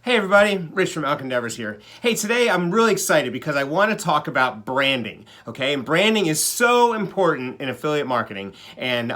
Hey everybody, Rich from Elk Endeavors here. Hey, today I'm really excited because I want to talk about branding, okay? And branding is so important in affiliate marketing, and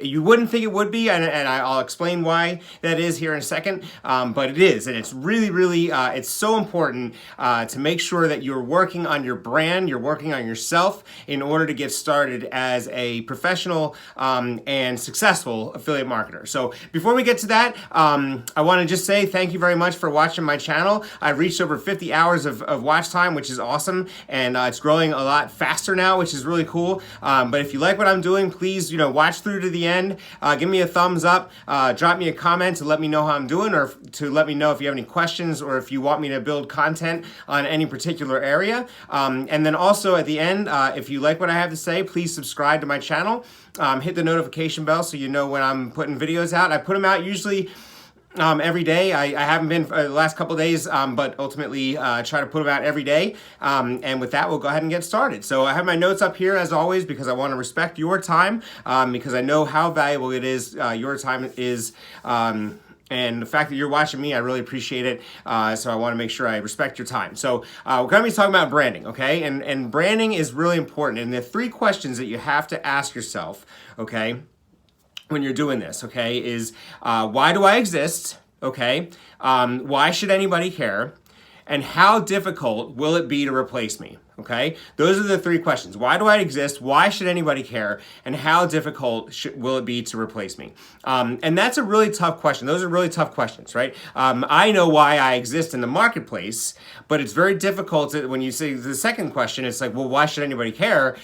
you wouldn't think it would be, and I'll explain why that is here in a second, but it is, and it's really, it's so important to make sure that you're working on your brand, you're working on yourself in order to get started as a professional and successful affiliate marketer. So before we get to that, I want to just say thank you very much for watching my channel. I've reached over 50 hours of watch time, which is awesome, and it's growing a lot faster now, which is really cool. But if you like what I'm doing, please, watch through to the end. Give me a thumbs up. Drop me a comment to let me know how I'm doing, or to let me know if you have any questions, or if you want me to build content on any particular area. And then also at the end, if you like what I have to say, please subscribe to my channel. Hit the notification bell so you know when I'm putting videos out. I put them out usually every day. I haven't been for the last couple of days, but ultimately try to put them out every day. And with that, we'll go ahead and get started. So I have my notes up here as always because I want to respect your time, because I know how valuable it is, your time is, and the fact that you're watching me, I really appreciate it. So I want to make sure I respect your time. So we're going to be talking about branding, okay? And branding is really important. And the three questions that you have to ask yourself, okay, when you're doing this, okay, is why do I exist, okay? Why should anybody care? And how difficult will it be to replace me, okay? Those are the three questions. Why do I exist? Why should anybody care? And how difficult will it be to replace me? And that's a really tough question. Those are really tough questions, right? I know why I exist in the marketplace, but it's very difficult when you say the second question, it's like, well, why should anybody care?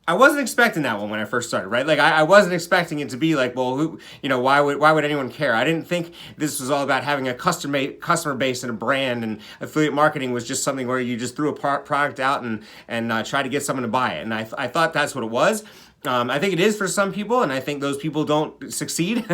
I wasn't expecting that one when I first started, right? Like I wasn't expecting it to be like, well, why would anyone care? I didn't think this was all about having a customer base and a brand, and affiliate marketing was just something where you just threw a product out and try to get someone to buy it. And I thought that's what it was. I think it is for some people, and I think those people don't succeed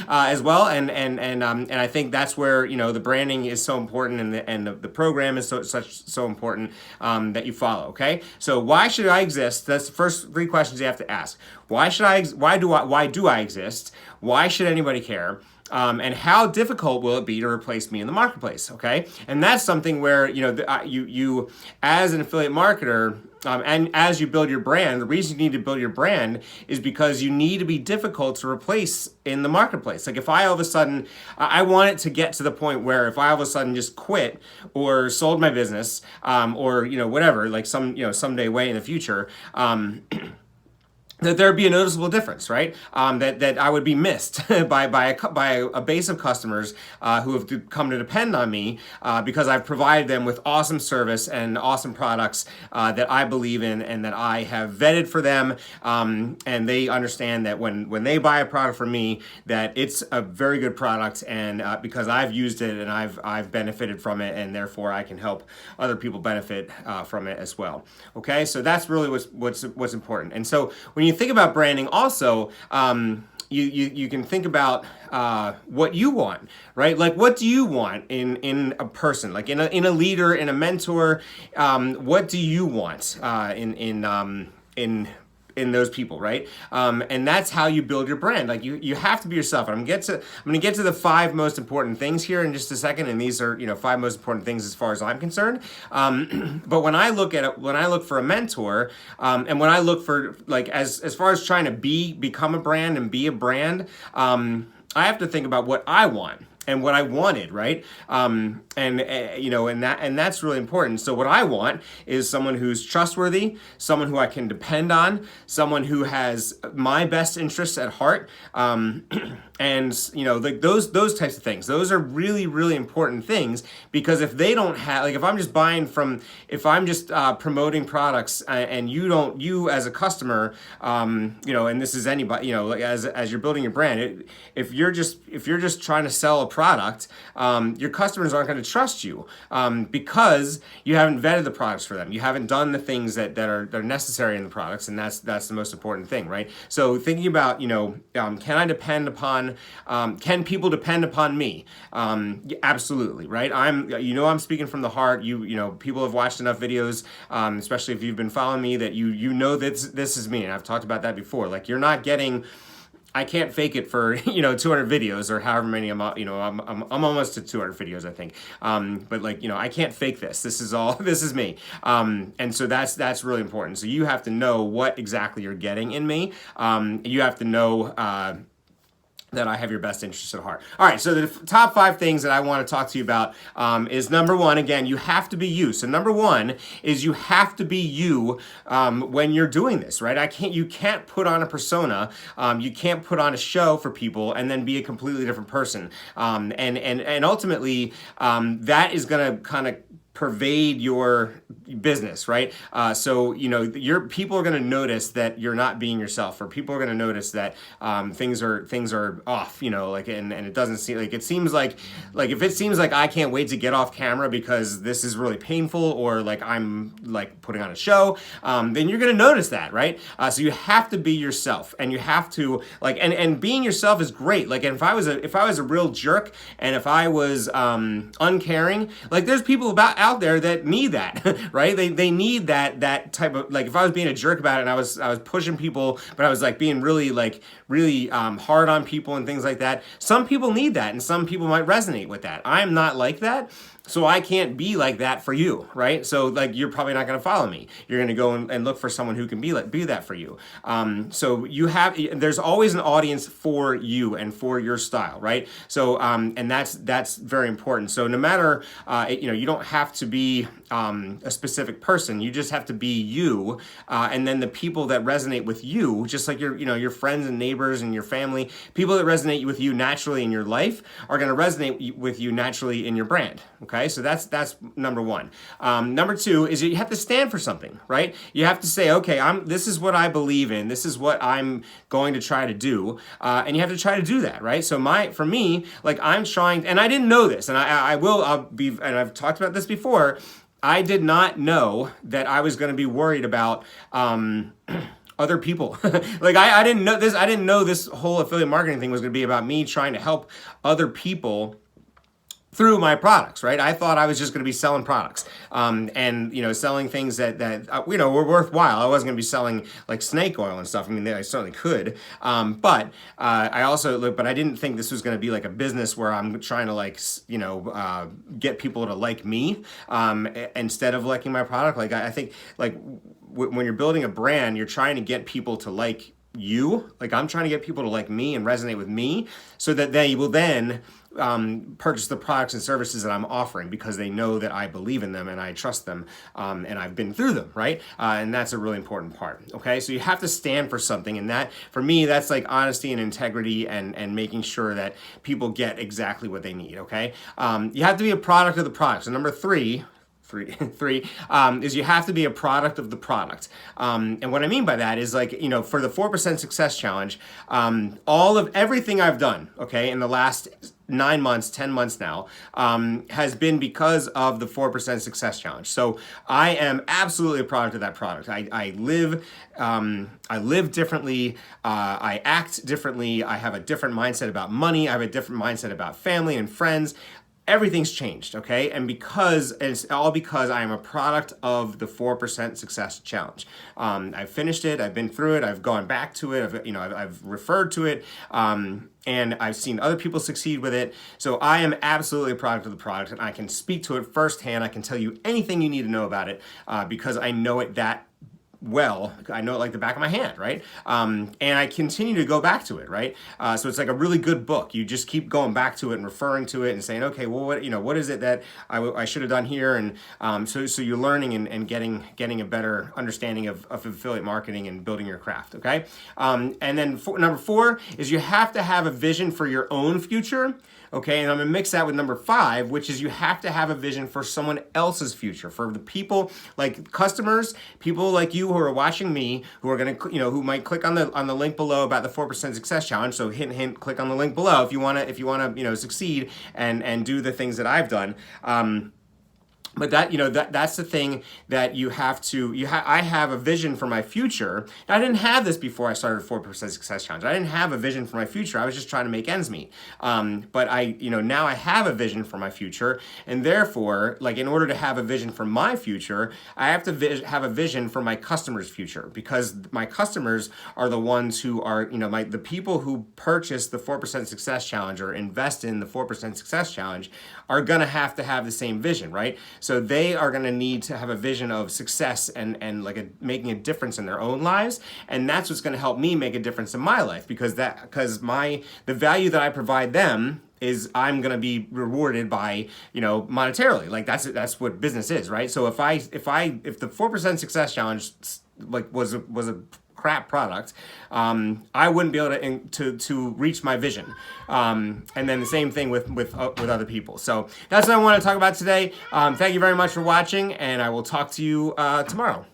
as well. And I think that's where the branding is so important, and the program is so important that you follow. Okay, so why should I exist? That's the first three questions you have to ask. Why do I exist? Why should anybody care? And how difficult will it be to replace me in the marketplace? Okay, and that's something where you as an affiliate marketer. And as you build your brand, the reason you need to build your brand is because you need to be difficult to replace in the marketplace. Like if I all of a sudden, I want it to get to the point where if I all of a sudden just quit or sold my business, or whatever, like someday way in the future, that there'd be a noticeable difference, right? That I would be missed by a base of customers who have come to depend on me because I've provided them with awesome service and awesome products that I believe in and that I have vetted for them, and they understand that when they buy a product from me, that it's a very good product, and because I've used it and I've benefited from it, and therefore I can help other people benefit from it as well. Okay, so that's really what's important. And so when you think about branding also, you can think about what you want, right? Like what do you want in a person, like in a leader, in a mentor? What do you want in those people, right? And that's how you build your brand. Like you have to be yourself. And I'm going to get to the 5 most important things here in just a second. And these are 5 most important things as far as I'm concerned. But when I look for a mentor, and when I look for as far as trying to become a brand and be a brand, I have to think about what I want and what I wanted, right? And that's really important. So what I want is someone who's trustworthy, someone who I can depend on, someone who has my best interests at heart, and those types of things. Those are really, really important things, because if they don't have, if I'm just promoting products, and you as a customer, and this is anybody, as you're building your brand, if you're just trying to sell a product, your customers aren't going to trust you, because you haven't vetted the products for them. You haven't done the things that are necessary in the products, and that's the most important thing, right? So thinking about, can I depend upon, can people depend upon me? Absolutely, right? I'm speaking from the heart. People have watched enough videos, especially if you've been following me, that you know that this is me, and I've talked about that before. Like you're not getting I can't fake it for 200 videos or however many I'm almost to 200 videos I think. But like I can't fake this. This is all. This is me. And so that's really important. So you have to know what exactly you're getting in me. You have to know. That I have your best interests at heart. All right, so the top 5 things that I want to talk to you about is number 1, again, you have to be you. So number 1 is you have to be you when you're doing this, right? You can't put on a persona, you can't put on a show for people and then be a completely different person. And ultimately, that is going to kind of pervade your business, right? So your people are going to notice that you're not being yourself, or people are going to notice that things are off, and it doesn't seem like if it seems like I can't wait to get off camera because this is really painful, or like I'm like putting on a show, then you're going to notice that, right? So you have to be yourself, and you have to and being yourself is great. Like, if I was a real jerk, and if I was uncaring, like there's people out there that need that, right? They need that type of, like, if I was being a jerk about it and I was pushing people, but I was like being really hard on people and things like that. Some people need that, and some people might resonate with that. I'm not like that. So I can't be like that for you, right? So like you're probably not going to follow me. You're going to go and look for someone who can be that for you. So there's always an audience for you and for your style, right? So and that's very important. So no matter you don't have to be a specific person. You just have to be you, and then the people that resonate with you, just like your friends and neighbors and your family, people that resonate with you naturally in your life are going to resonate with you naturally in your brand. Okay, so that's number 1. Number 2 is you have to stand for something, right? You have to say, okay, this is what I believe in. This is what I'm going to try to do, and you have to try to do that, right? So for me, like I'm trying, and I didn't know this, and and I've talked about this before. I did not know that I was going to be worried about other people. Like I didn't know this. I didn't know this whole affiliate marketing thing was going to be about me trying to help other people through my products, right? I thought I was just going to be selling products, and selling things that were worthwhile. I wasn't going to be selling like snake oil and stuff. I mean, I certainly could, but I didn't think this was going to be like a business where I'm trying to get people to like me instead of liking my product. Like I think when you're building a brand, you're trying to get people to like you. Like I'm trying to get people to like me and resonate with me, so that they will then purchase the products and services that I'm offering, because they know that I believe in them and I trust them, and I've been through them, right? And that's a really important part. Okay, so you have to stand for something, and that, for me, that's like honesty and integrity, and making sure that people get exactly what they need. Okay, you have to be a product of the product. So number 3 is you have to be a product of the product. And what I mean by that is, like, for the 4% Success Challenge, everything I've done, okay, in the last 9 months, 10 months now, has been because of the 4% Success Challenge. So I am absolutely a product of that product. I live differently. I act differently. I have a different mindset about money. I have a different mindset about family and friends. Everything's changed, okay? And it's all because I am a product of the 4% Success Challenge. I've finished it. I've been through it. I've gone back to it. I've referred to it, and I've seen other people succeed with it. So I am absolutely a product of the product, and I can speak to it firsthand. I can tell you anything you need to know about it, because I know it that well. I know it like the back of my hand, right? And I continue to go back to it, right? So it's like a really good book. You just keep going back to it and referring to it and saying, okay, well, what is it that I should have done here? And so you're learning and getting a better understanding of affiliate marketing and building your craft, okay? And then number 4 is you have to have a vision for your own future. Okay, and I'm gonna mix that with number 5, which is you have to have a vision for someone else's future, for the people, like customers, people like you who are watching me, who are gonna, who might click on the link below about the 4% Success Challenge. So hint, click on the link below if you wanna, succeed and do the things that I've done. But that, that's the thing that you have to, I have a vision for my future. I didn't have this before I started 4% Success Challenge. I didn't have a vision for my future. I was just trying to make ends meet. But now I have a vision for my future. And therefore, like, in order to have a vision for my future, I have to have a vision for my customers' future, because my customers are the ones who are, the people who purchase the 4% Success Challenge or invest in the 4% Success Challenge are going to have the same vision, right? So they are going to need to have a vision of success and like making a difference in their own lives, and that's what's going to help me make a difference in my life, because the value that I provide them is I'm going to be rewarded by, monetarily. Like that's what business is, right? So if the 4% Success Challenge like was a crap product, I wouldn't be able to reach my vision. And then the same thing with other people. So that's what I want to talk about today. Thank you very much for watching, and I will talk to you tomorrow.